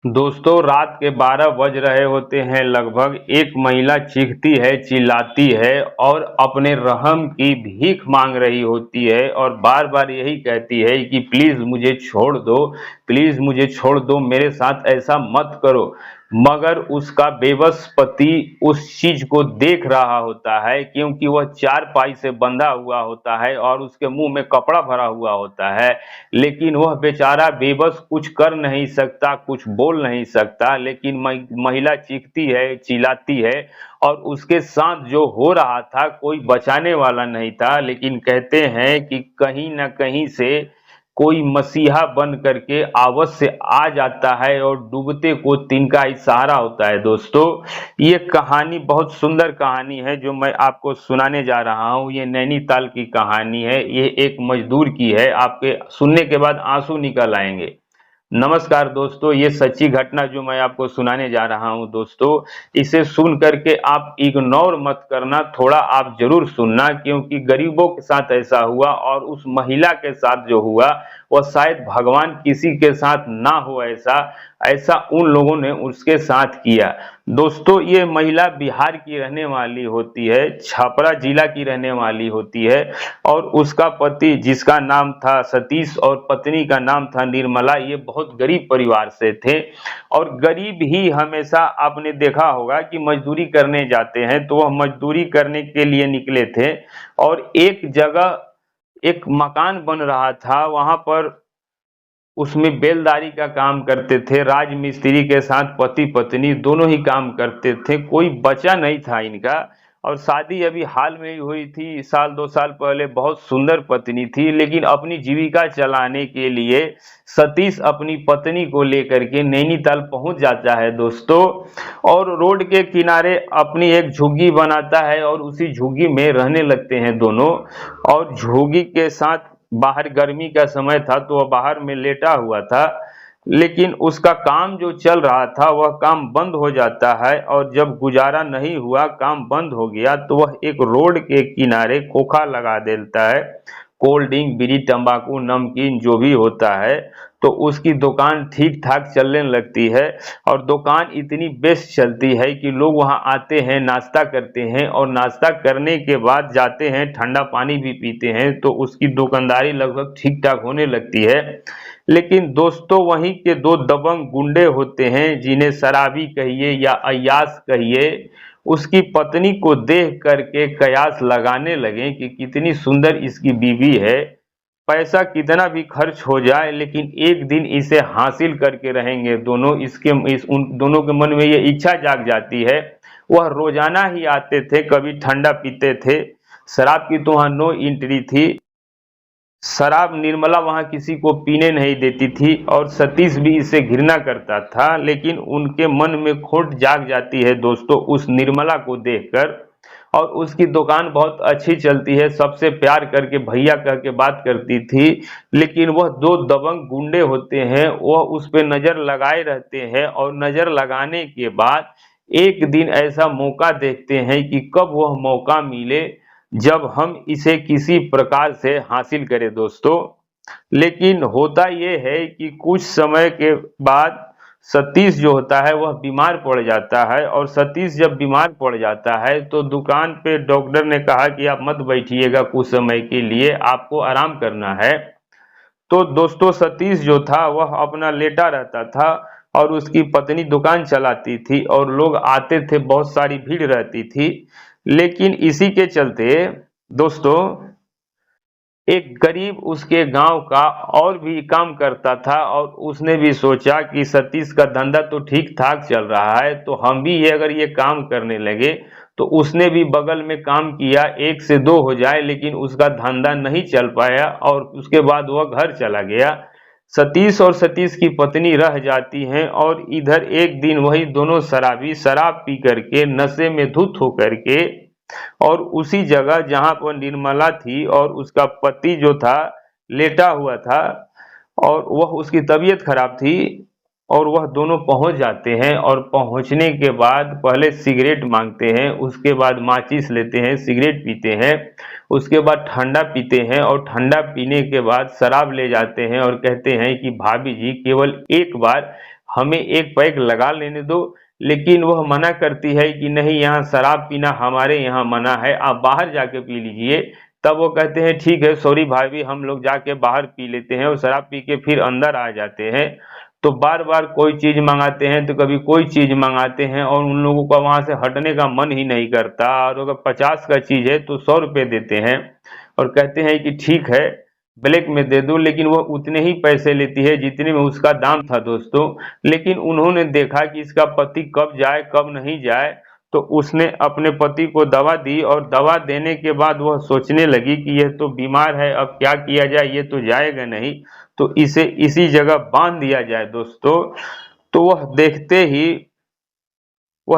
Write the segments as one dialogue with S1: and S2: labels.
S1: दोस्तों, रात के 12 बज रहे होते हैं लगभग। एक महिला चीखती है, चिल्लाती है और अपने रहम की भीख मांग रही होती है और बार बार यही कहती है कि प्लीज मुझे छोड़ दो, प्लीज मुझे छोड़ दो, मेरे साथ ऐसा मत करो। मगर उसका बेबस पति उस चीज को देख रहा होता है, क्योंकि वह चारपाई से बंधा हुआ होता है और उसके मुंह में कपड़ा भरा हुआ होता है। लेकिन वह बेचारा बेबस कुछ कर नहीं सकता, कुछ बोल नहीं सकता। लेकिन महिला चीखती है, चिल्लाती है और उसके साथ जो हो रहा था कोई बचाने वाला नहीं था। लेकिन कहते हैं कि कहीं ना कहीं से कोई मसीहा बन करके अवश्य आ जाता है और डूबते को तिनका ही सहारा होता है। दोस्तों, ये कहानी बहुत सुंदर कहानी है जो मैं आपको सुनाने जा रहा हूँ। ये नैनीताल की कहानी है, ये एक मजदूर की है। आपके सुनने के बाद आंसू निकल आएंगे। नमस्कार दोस्तों, ये सच्ची घटना जो मैं आपको सुनाने जा रहा हूं दोस्तों, इसे सुन करके आप इग्नोर मत करना, थोड़ा आप जरूर सुनना, क्योंकि गरीबों के साथ ऐसा हुआ और उस महिला के साथ जो हुआ वह शायद भगवान किसी के साथ ना हो ऐसा ऐसा उन लोगों ने उसके साथ किया। दोस्तों, ये महिला बिहार की रहने वाली होती है, छपरा जिला की रहने वाली होती है और उसका पति जिसका नाम था सतीश और पत्नी का नाम था निर्मला, ये बहुत गरीब परिवार से थे। और गरीब ही हमेशा आपने देखा होगा कि मजदूरी करने जाते हैं, तो वह मजदूरी करने के लिए निकले थे और एक जगह एक मकान बन रहा था, वहां पर उसमें बेलदारी का काम करते थे। राजमिस्त्री के साथ पति पत्नी दोनों ही काम करते थे, कोई बचा नहीं था इनका। और शादी अभी हाल में ही हुई थी, साल 2 साल पहले। बहुत सुंदर पत्नी थी, लेकिन अपनी जीविका चलाने के लिए सतीश अपनी पत्नी को लेकर के नैनीताल पहुंच जाता है दोस्तों। और रोड के किनारे अपनी एक झुग्गी बनाता है और उसी झुग्गी में रहने लगते हैं दोनों। और झुग्गी के साथ बाहर गर्मी का समय था तो वह बाहर में लेटा हुआ था। लेकिन उसका काम जो चल रहा था वह काम बंद हो जाता है और जब गुजारा नहीं हुआ, काम बंद हो गया, तो वह एक रोड के किनारे खोखा लगा देता है। कोल्ड ड्रिंक, बीड़ी, तंबाकू, नमकीन जो भी होता है, तो उसकी दुकान ठीक ठाक चलने लगती है। और दुकान इतनी बेस्ट चलती है कि लोग वहां आते हैं, नाश्ता करते हैं और नाश्ता करने के बाद जाते हैं, ठंडा पानी भी पीते हैं, तो उसकी दुकानदारी लगभग ठीक ठाक होने लगती है। लेकिन दोस्तों, वहीं के दो दबंग गुंडे होते हैं, जिन्हें शराबी कहिए या अय्याश कहिए, उसकी पत्नी को देख करके कयास लगाने लगे कि कितनी सुंदर इसकी बीवी है, पैसा कितना भी खर्च हो जाए लेकिन एक दिन इसे हासिल करके रहेंगे दोनों। उन दोनों के मन में ये इच्छा जाग जाती है। वह रोजाना ही आते थे, कभी ठंडा पीते थे, शराब की तो वहां नो एंट्री थी। शराब निर्मला वहां किसी को पीने नहीं देती थी और सतीश भी इसे घृणा करता था। लेकिन उनके मन में खोट जाग जाती है दोस्तों उस निर्मला को देखकर। और उसकी दुकान बहुत अच्छी चलती है, सबसे प्यार करके भैया कह के बात करती थी। लेकिन वह दो दबंग गुंडे होते हैं, वह उस पे नजर लगाए रहते हैं और नजर लगाने के बाद एक दिन ऐसा मौका देखते हैं कि कब वह मौका मिले जब हम इसे किसी प्रकार से हासिल करें दोस्तों। लेकिन होता यह है कि कुछ समय के बाद सतीश जो होता है वह बीमार पड़ जाता है। और सतीश जब बीमार पड़ जाता है तो दुकान पे डॉक्टर ने कहा कि आप मत बैठिएगा, कुछ समय के लिए आपको आराम करना है। तो दोस्तों, सतीश जो था वह अपना लेटा रहता था और उसकी पत्नी दुकान चलाती थी और लोग आते थे, बहुत सारी भीड़ रहती थी। लेकिन इसी के चलते दोस्तों, एक गरीब उसके गांव का और भी काम करता था और उसने भी सोचा कि सतीश का धंधा तो ठीक ठाक चल रहा है, तो हम भी ये अगर ये काम करने लगे, तो उसने भी बगल में काम किया, एक से दो हो जाए, लेकिन उसका धंधा नहीं चल पाया और उसके बाद वह घर चला गया। सतीश और सतीश की पत्नी रह जाती हैं और इधर एक दिन वही दोनों शराबी शराब पी करके नशे में धुत होकर के और उसी जगह जहां पर निर्मला थी और उसका पति जो था लेटा हुआ था और वह उसकी तबीयत खराब थी, और वह दोनों पहुंच जाते हैं। और पहुंचने के बाद पहले सिगरेट मांगते हैं, उसके बाद माचिस लेते हैं, सिगरेट पीते हैं, उसके बाद ठंडा पीते हैं और ठंडा पीने के बाद शराब ले जाते हैं और कहते हैं कि भाभी जी केवल एक बार हमें एक पैक लगा लेने दो। लेकिन वह मना करती है कि नहीं, यहाँ शराब पीना हमारे यहाँ मना है, आप बाहर जाके पी लीजिए। तब वो कहते हैं ठीक है सॉरी भाभी, हम लोग जाके बाहर पी लेते हैं, और शराब पी के फिर अंदर आ जाते हैं। तो बार बार कोई चीज मंगाते हैं तो कभी कोई चीज मंगाते हैं, और उन लोगों का वहां से हटने का मन ही नहीं करता। और अगर 50 का चीज है तो 100 रुपये देते हैं और कहते हैं कि ठीक है ब्लैक में दे दो। लेकिन वह उतने ही पैसे लेती है जितने में उसका दाम था दोस्तों। लेकिन उन्होंने देखा कि इसका पति कब जाए कब नहीं जाए, तो उसने अपने पति को दवा दी, और दवा देने के बाद वह सोचने लगी कि यह तो बीमार है, अब क्या किया जाए, ये तो जाएगा नहीं, तो इसे इसी जगह बांध दिया जाए दोस्तों। तो वह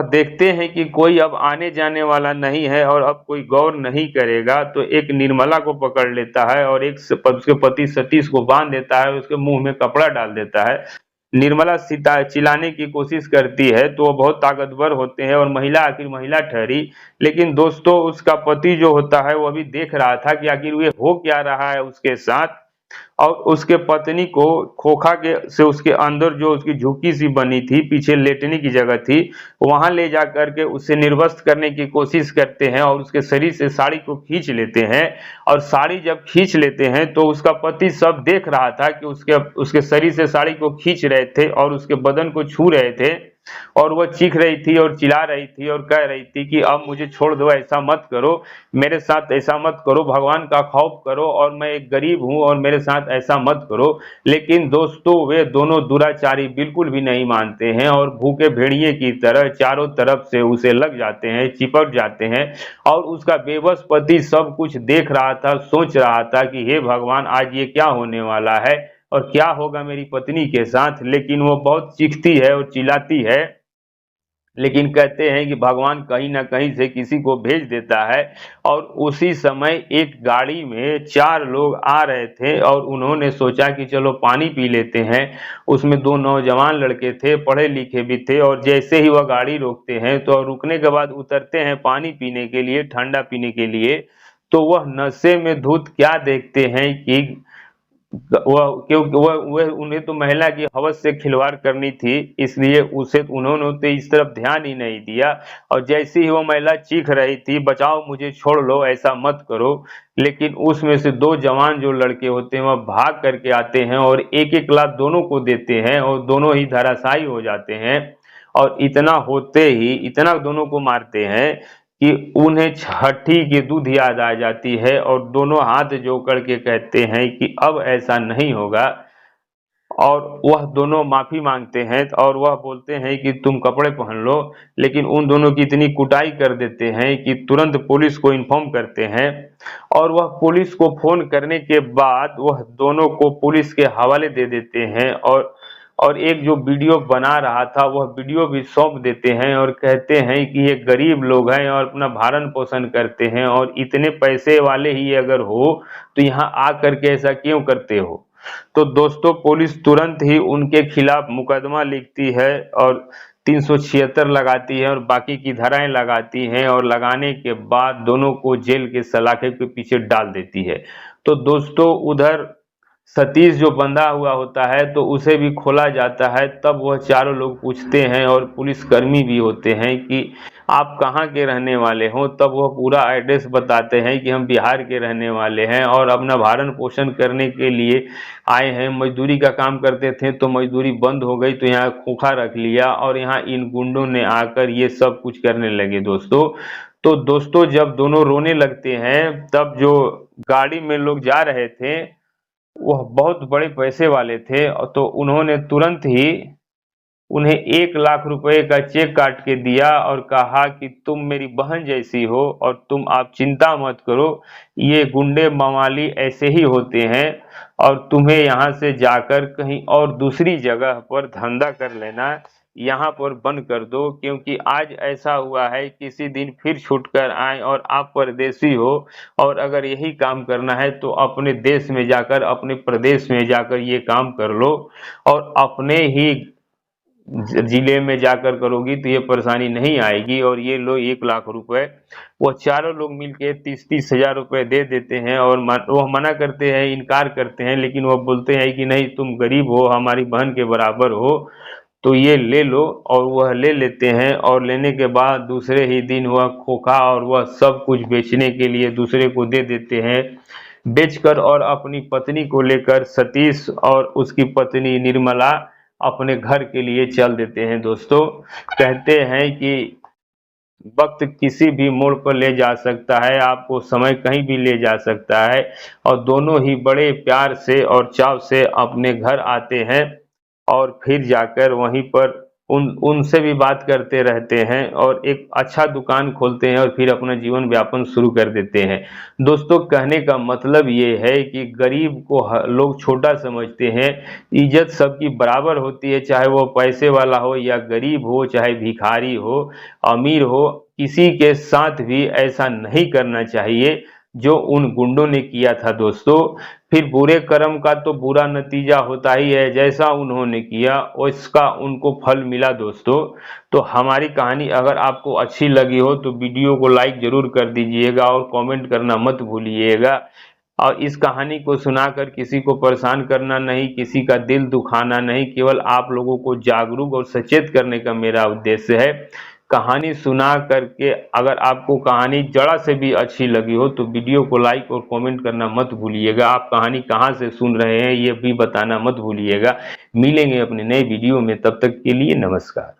S1: देखते हैं कि कोई अब आने जाने वाला नहीं है और अब कोई गौर नहीं करेगा, तो एक निर्मला को पकड़ लेता है और उसके पति सतीश को बांध देता है, उसके मुंह में कपड़ा डाल देता है। निर्मला सीता चिल्लाने की कोशिश करती है तो वो बहुत ताकतवर होते हैं और महिला आखिर महिला ठहरी। लेकिन दोस्तों उसका पति जो होता है वो भी देख रहा था कि आखिर ये हो क्या रहा है उसके साथ। और उसके पत्नी को खोखा के से उसके अंदर जो उसकी झुकी सी बनी थी, पीछे लेटने की जगह थी, वहां ले जा करके उसे निर्वस्त्र करने की कोशिश करते हैं और उसके शरीर से साड़ी को खींच लेते हैं। और साड़ी जब खींच लेते हैं तो उसका पति सब देख रहा था कि उसके उसके शरीर से साड़ी को खींच रहे थे और उसके बदन को छू रहे थे। और वह चीख रही थी और चिल्ला रही थी और कह रही थी कि अब मुझे छोड़ दो, ऐसा मत करो, मेरे साथ ऐसा मत करो, भगवान का खौफ करो, और मैं एक गरीब हूं और मेरे साथ ऐसा मत करो। लेकिन दोस्तों वे दोनों दुराचारी बिल्कुल भी नहीं मानते हैं और भूखे भेड़िए की तरह चारों तरफ से उसे लग जाते हैं, चिपक जाते हैं। और उसका बेबस पति सब कुछ देख रहा था, सोच रहा था कि हे भगवान आज ये क्या होने वाला है और क्या होगा मेरी पत्नी के साथ। लेकिन वो बहुत चीखती है और चिल्लाती है, लेकिन कहते हैं कि भगवान कहीं ना कहीं से किसी को भेज देता है। और उसी समय एक गाड़ी में 4 लोग आ रहे थे और उन्होंने सोचा कि चलो पानी पी लेते हैं। उसमें 2 नौजवान लड़के थे, पढ़े लिखे भी थे, और जैसे ही वह गाड़ी रोकते हैं तो रुकने के बाद उतरते हैं पानी पीने के लिए, ठंडा पीने के लिए। तो वह नशे में धुत क्या देखते हैं कि वह, क्योंकि वह उन्हें तो महिला की हवस से खिलवाड़ करनी थी, इसलिए उसे उन्होंने तो इस तरफ ध्यान ही नहीं दिया। और जैसे ही वो महिला चीख रही थी बचाओ मुझे, छोड़ लो, ऐसा मत करो, लेकिन उसमें से 2 जवान जो लड़के होते हैं वह भाग करके आते हैं और एक एक लात दोनों को देते हैं और दोनों ही धराशायी हो जाते हैं। और इतना होते ही इतना दोनों को मारते हैं कि उन्हें छठी की दूध याद आ जाती है और दोनों हाथ जोड़ करके कहते हैं कि अब ऐसा नहीं होगा। और वह दोनों माफी मांगते हैं और वह बोलते हैं कि तुम कपड़े पहन लो। लेकिन उन दोनों की इतनी कुटाई कर देते हैं कि तुरंत पुलिस को इन्फॉर्म करते हैं। और वह पुलिस को फोन करने के बाद वह दोनों को पुलिस के हवाले दे देते हैं। और एक जो वीडियो बना रहा था वह वीडियो भी सौंप देते हैं और कहते हैं कि ये गरीब लोग हैं और अपना भरण पोषण करते हैं, और इतने पैसे वाले ही अगर हो तो यहाँ आ करके ऐसा क्यों करते हो। तो दोस्तों पुलिस तुरंत ही उनके खिलाफ मुकदमा लिखती है और 376 लगाती है और बाकी की धाराएं लगाती हैं, और लगाने के बाद दोनों को जेल के सलाखे के पीछे डाल देती है। तो दोस्तों उधर सतीश जो बंधा हुआ होता है तो उसे भी खोला जाता है। तब वह चारों लोग पूछते हैं और पुलिसकर्मी भी होते हैं कि आप कहाँ के रहने वाले हो। तब वह पूरा एड्रेस बताते हैं कि हम बिहार के रहने वाले हैं और अपना भरण पोषण करने के लिए आए हैं। मजदूरी का काम करते थे तो मजदूरी बंद हो गई तो यहाँ खोखा रख लिया, और यहाँ इन गुंडों ने आकर ये सब कुछ करने लगे दोस्तों। तो दोस्तों जब दोनों रोने लगते हैं तब जो गाड़ी में लोग जा रहे थे वह बहुत बड़े पैसे वाले थे, तो उन्होंने तुरंत ही उन्हें 1 लाख रुपए का चेक काट के दिया और कहा कि तुम मेरी बहन जैसी हो और तुम आप चिंता मत करो, ये गुंडे मवाली ऐसे ही होते हैं, और तुम्हें यहाँ से जाकर कहीं और दूसरी जगह पर धंधा कर लेना, यहाँ पर बंद कर दो, क्योंकि आज ऐसा हुआ है किसी दिन फिर छूट कर आए और आप परदेसी हो, और अगर यही काम करना है तो अपने देश में जाकर अपने प्रदेश में जाकर ये काम कर लो, और अपने ही जिले में जाकर करोगी तो ये परेशानी नहीं आएगी। और ये लो 1 लाख रुपए। वो चारों लोग मिलके 30-30 हजार रुपए दे देते हैं और वह मना करते हैं, इनकार करते हैं, लेकिन वह बोलते हैं कि नहीं तुम गरीब हो, हमारी बहन के बराबर हो, तो ये ले लो, और वह ले लेते हैं, और लेने के बाद दूसरे ही दिन वह खोखा और वह सब कुछ बेचने के लिए दूसरे को दे देते हैं। बेचकर और अपनी पत्नी को लेकर सतीश और उसकी पत्नी निर्मला अपने घर के लिए चल देते हैं। दोस्तों, कहते हैं कि वक्त किसी भी मोड़ पर ले जा सकता है, आपको समय कहीं भी ले जा सकता है, और दोनों ही बड़े प्यार से और चाव से अपने घर आते हैं, और फिर जाकर वहीं पर उनसे भी बात करते रहते हैं, और एक अच्छा दुकान खोलते हैं, और फिर अपना जीवन व्यापन शुरू कर देते हैं। दोस्तों, कहने का मतलब ये है कि गरीब को लोग छोटा समझते हैं। इज्जत सबकी बराबर होती है, चाहे वो पैसे वाला हो या गरीब हो, चाहे भिखारी हो, अमीर हो, किसी के साथ भी ऐसा नहीं करना चाहिए जो उन गुंडों ने किया था। दोस्तों, फिर बुरे कर्म का तो बुरा नतीजा होता ही है, जैसा उन्होंने किया उसका उनको फल मिला। दोस्तों, तो हमारी कहानी अगर आपको अच्छी लगी हो तो वीडियो को लाइक जरूर कर दीजिएगा, और कमेंट करना मत भूलिएगा। और इस कहानी को सुनाकर किसी को परेशान करना नहीं, किसी का दिल दुखाना नहीं, केवल आप लोगों को जागरूक और सचेत करने का मेरा उद्देश्य है। कहानी सुना करके अगर आपको कहानी जरा से भी अच्छी लगी हो तो वीडियो को लाइक और कमेंट करना मत भूलिएगा। आप कहानी कहाँ से सुन रहे हैं ये भी बताना मत भूलिएगा। मिलेंगे अपने नए वीडियो में, तब तक के लिए नमस्कार।